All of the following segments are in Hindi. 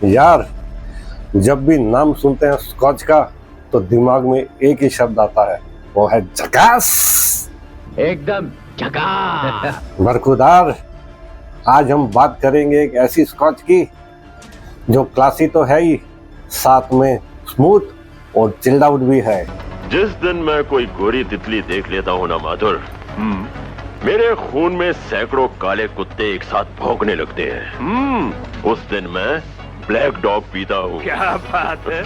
यार, जब भी नाम सुनते हैं स्कॉच का तो दिमाग में एक ही शब्द आता है, वो है झकास। एकदम झकास। बरखुदार, आज हम बात करेंगे एक ऐसी स्कॉच की जो क्लासी तो है ही, साथ में स्मूथ और चिल्ड आउट भी है। जिस दिन मैं कोई गोरी तितली देख लेता हूँ ना माधुर, मेरे खून में सैकड़ों काले कुत्ते एक साथ भौंकने लगते हैं। उस दिन मैं ब्लैक डॉग पीता हूँ। क्या बात है।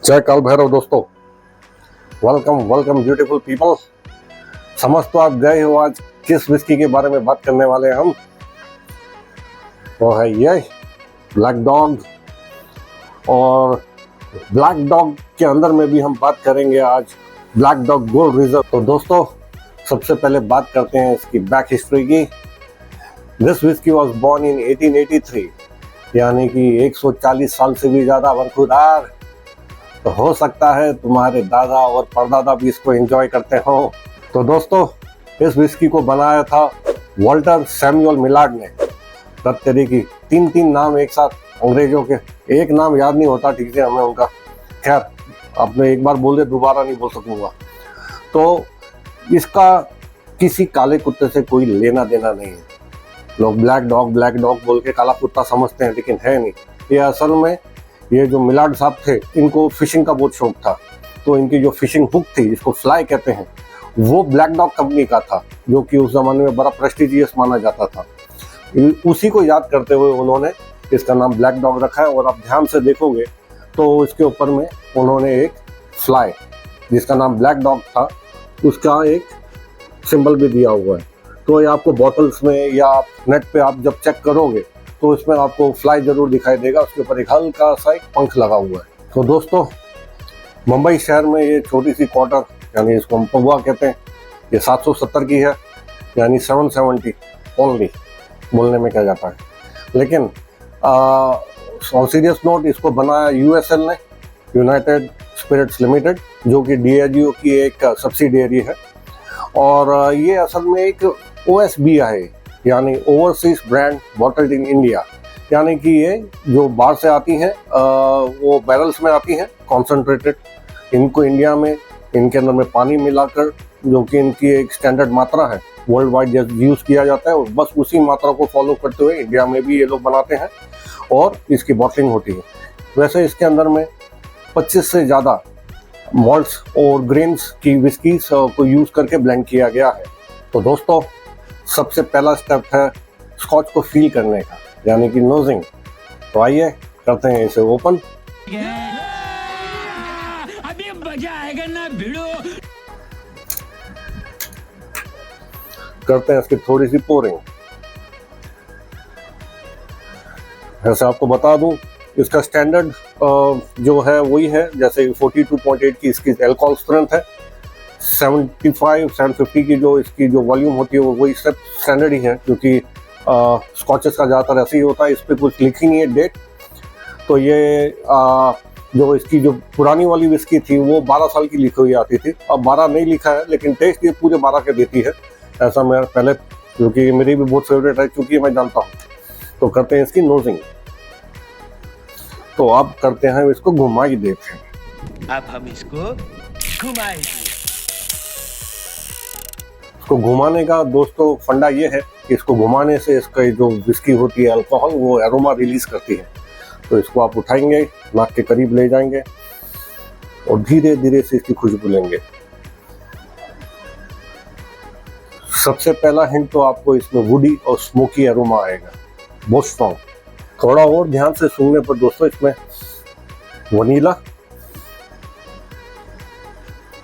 जय काल भैरव दोस्तों, वेलकम वेलकम ब्यूटीफुल पीपल। समझ तो आप गए हो आज किस विस्की के बारे में बात करने वाले हैं हम। वो है ये ब्लैक डॉग, और ब्लैक डॉग के अंदर में भी हम बात करेंगे आज ब्लैक डॉग गोल्ड रिजर्व। तो दोस्तों, सबसे पहले बात करते हैं इसकी बैक हिस्ट्री की। This whisky was born in 1883, यानी कि 140 साल से भी ज़्यादा बरखुदार। तो हो सकता है तुम्हारे दादा और परदादा भी इसको एंजॉय करते हो। तो दोस्तों, इस विस्की को बनाया था वॉल्टर सैमुअल मिलार्ड ने। तब तेरी की तीन नाम एक साथ अंग्रेजों के, एक नाम याद नहीं होता ठीक से हमें उनका। खैर, आपने एक बार बोल दे दोबारा नहीं बोल सकूंगा। तो इसका किसी काले कुत्ते से कोई लेना देना नहीं है। लोग ब्लैक डॉग बोल के काला कुत्ता समझते हैं, लेकिन है नहीं। ये असल में ये जो मिलार्ड साहब थे, इनको फिशिंग का बहुत शौक था। तो इनकी जो फिशिंग हुक थी, जिसको फ्लाई कहते हैं, वो ब्लैक डॉग कंपनी का था, जो कि उस जमाने में बड़ा प्रेस्टिजियस माना जाता था। उसी को याद करते हुए उन्होंने इसका नाम ब्लैक डॉग रखा है। और आप ध्यान से देखोगे तो इसके ऊपर में उन्होंने एक फ्लाई, जिसका नाम ब्लैक डॉग था, उसका एक सिंबल भी दिया हुआ है। तो ये आपको बॉटल्स में या नेट पे आप जब चेक करोगे तो इसमें आपको फ्लाई जरूर दिखाई देगा, उसके ऊपर एक हल्का सा एक पंख लगा हुआ है। तो दोस्तों, मुंबई शहर में ये छोटी सी क्वार्टर, यानी इसको हम पगुआ कहते हैं, ये 770 की है, यानी 770 ओनली बोलने में क्या जाता है। लेकिन ऑन सीरियस नोट, इसको बनाया यूएसएल ने, यूनाइटेड स्पिरिट्स लिमिटेड, जो कि डीएजीओ की एक सब्सिडियरी है। और ये असल में एक ओएसबी है, यानी overseas brand bottled in India. यानी कि ये जो बाहर से आती हैं वो बैरल्स में आती हैं कॉन्सेंट्रेटेड। इनको इंडिया में इनके अंदर में पानी मिलाकर, जो कि इनकी एक स्टैंडर्ड मात्रा है, वर्ल्ड वाइड यूज़ किया जाता है, और बस उसी मात्रा को फॉलो करते हुए इंडिया में भी ये लोग बनाते हैं और इसकी बॉटलिंग होती है। वैसे इसके अंदर में 25 से ज़्यादा मॉल्ट्स और ग्रेन्स की विस्कीज को यूज़ करके ब्लेंड किया गया है। तो दोस्तों, सबसे पहला स्टेप है स्कॉच को फील करने का, यानी कि नोजिंग। तो आइए करते हैं इसे ओपन। अभी मजा आएगा ना भिड़ो। करते हैं इसकी थोड़ी सी पोरिंग। ऐसे आपको बता दूं, इसका स्टैंडर्ड जो है वही है, जैसे 42.8 की इसकी अल्कोहल स्ट्रेंथ है, 750 की जो इसकी जो वॉल्यूम होती है वो वही सब स्टैंडर्ड ही है, क्योंकि स्कॉचेस का ज़्यादातर ऐसे ही होता है। इस पर कुछ लिखी नहीं है डेट। तो ये जो इसकी जो पुरानी वाली विस्की थी वो 12 साल की लिखी हुई आती थी। अब 12 नहीं लिखा है, लेकिन टेस्ट ये पूरे 12 के देती है, ऐसा मैं पहले, क्योंकि मेरी भी बहुत फेवरेट है, क्योंकि मैं जानता हूँ। तो करते हैं इसकी नोजिंग। तो अब करते हैं इसको घुमाई देते हैं। अब हम इसको घुमाएंगे। इसको घुमाने का दोस्तों फंडा ये है कि इसको घुमाने से इसका जो विस्की होती है अल्कोहल, वो एरोमा रिलीज करती है। तो इसको आप उठाएंगे, नाक के करीब ले जाएंगे और धीरे धीरे से इसकी खुशबू लेंगे। सबसे पहला हिंट तो आपको इसमें वुडी और स्मोकी एरोमा आएगा, बहुत स्ट्रॉन्ग। थोड़ा और ध्यान से सूंघने पर दोस्तों, इसमें वनीला,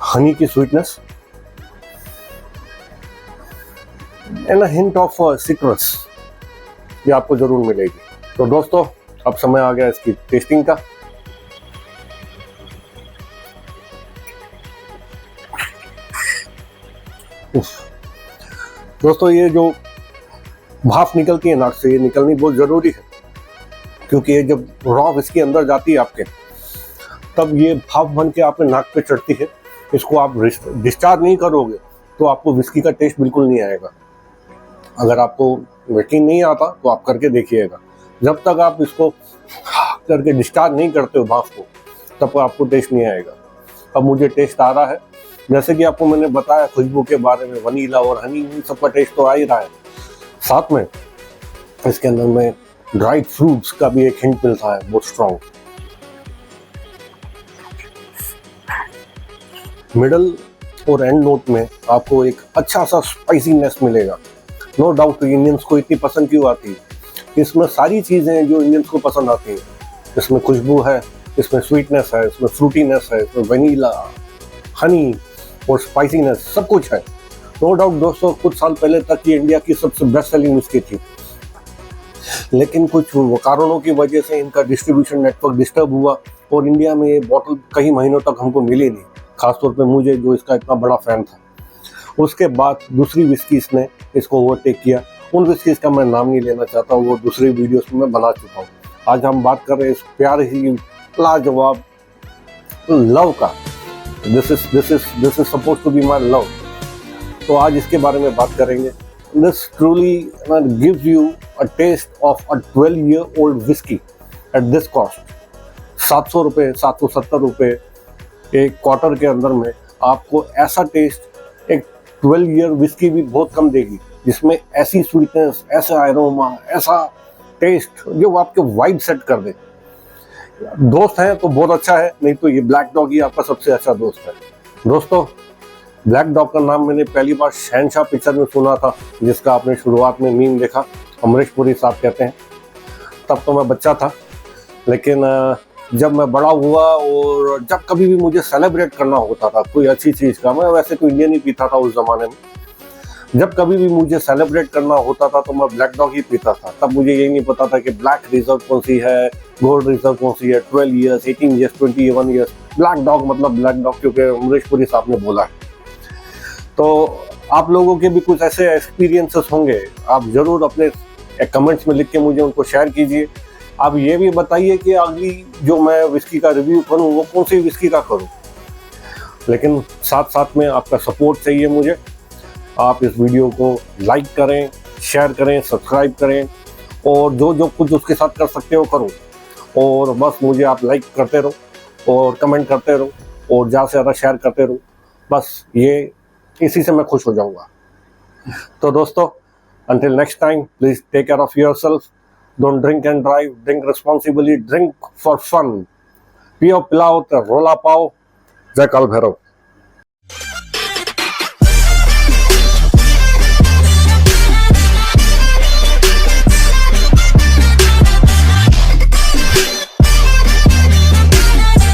हनी की sweetness and a hint of citrus, ये आपको जरूर मिलेगी। तो दोस्तों, अब समय आ गया इसकी टेस्टिंग का। दोस्तों, ये जो भाप निकलती है नाक से, ये निकलनी बहुत जरूरी है, क्योंकि ये जब रॉ विस्की अंदर जाती है आपके, तब ये भाप बन के आपके नाक पे चढ़ती है। इसको आप डिस्चार्ज नहीं करोगे तो आपको विस्की का टेस्ट बिल्कुल नहीं आएगा। अगर आपको यकीन नहीं आता तो आप करके देखिएगा। जब तक आप इसको करके डिस्चार्ज नहीं करते हो भाप को, तब आपको टेस्ट नहीं आएगा। अब मुझे टेस्ट आ रहा है, जैसे कि आपको मैंने बताया खुशबू के बारे में, वनीला और हनी, इन सब का टेस्ट तो आ ही रहा है। साथ में इसके अंदर में ड्राइड फ्रूट्स का भी एक हिंट मिलता है, बहुत स्ट्रॉन्ग। मिडल और एंड नोट में आपको एक अच्छा सा स्पाइसीनेस मिलेगा। नो डाउट इंडियंस को इतनी पसंद क्यों आती है, इसमें सारी चीज़ें जो इंडियंस को पसंद आती हैं। इसमें खुशबू है, इसमें स्वीटनेस है, इसमें फ्रूटीनेस है, इसमें वनीला, हनी और स्पाइसीनेस सब कुछ है। नो डाउट दोस्तों, कुछ साल पहले तक ये इंडिया की सबसे बेस्ट सेलिंग विस्की थी, लेकिन कुछ कारणों की वजह से इनका डिस्ट्रीब्यूशन नेटवर्क डिस्टर्ब हुआ और इंडिया में ये बॉटल कई महीनों तक हमको मिली नहीं, खासतौर पे मुझे जो इसका इतना बड़ा फैन था। उसके बाद दूसरी विस्कीज ने इसको ओवरटेक किया। उन विस्कीज का मैं नाम नहीं लेना चाहता, वो दूसरी वीडियोस में मैं बना चुका हूँ। आज हम बात कर रहे हैं इस प्यारे ही लाजवाब लव का। This is suppose to be my love. तो आज इसके बारे में बात करेंगे। This truly gives you a taste of a 12-year-old whisky at this cost. 700 रुपये, 770 रुपये एक क्वार्टर के अंदर में आपको ऐसा टेस्ट एक 12 ईयर विस्की भी बहुत कम देगी, जिसमें ऐसी स्वीटनेस, ऐसा एरोमा, ऐसा टेस्ट जो आपके वाइब सेट कर दे। दोस्त है तो बहुत अच्छा है, नहीं तो ये ब्लैक डॉग ही आपका सबसे अच्छा दोस्त है। दोस्तों, ब्लैक डॉग का नाम मैंने पहली बार शहनशाह पिक्चर में सुना था, जिसका आपने शुरुआत में मीम देखा, अमरीश पुरी साहब कहते हैं। तब तो मैं बच्चा था, लेकिन जब मैं बड़ा हुआ और जब कभी भी मुझे सेलिब्रेट करना होता था कोई अच्छी चीज़ का, मैं वैसे तो इंडियन ही पीता था उस ज़माने में, जब कभी भी मुझे सेलिब्रेट करना होता था तो मैं ब्लैक डॉग ही पीता था। तब मुझे यही नहीं पता था कि ब्लैक रिजर्व कौन सी है, गोल्ड रिजर्व कौन सी है, 12 years, 18 years, 21 years. Black dog मतलब ब्लैक डॉग क्योंकि अमरीश पुरी साहब ने बोला है। तो आप लोगों के भी कुछ ऐसे एक्सपीरियंसेस होंगे, आप ज़रूर अपने कमेंट्स में लिख के मुझे उनको शेयर कीजिए। आप ये भी बताइए कि अगली जो मैं विस्की का रिव्यू करूं वो कौन सी विस्की का करूं, लेकिन साथ साथ में आपका सपोर्ट चाहिए मुझे। आप इस वीडियो को लाइक करें, शेयर करें, सब्सक्राइब करें और जो जो कुछ उसके साथ कर सकते हो करो। और बस मुझे आप लाइक करते रहो और कमेंट करते रहो और ज़्यादा से ज़्यादा शेयर करते रहो, बस ये इसी से मैं खुश हो जाऊँगा। तो दोस्तों, until next time, please take care of yourself. Don't drink and drive. Drink responsibly. Drink for fun. पियो पिलाओ तो रोला पाओ। जय काल भैरव।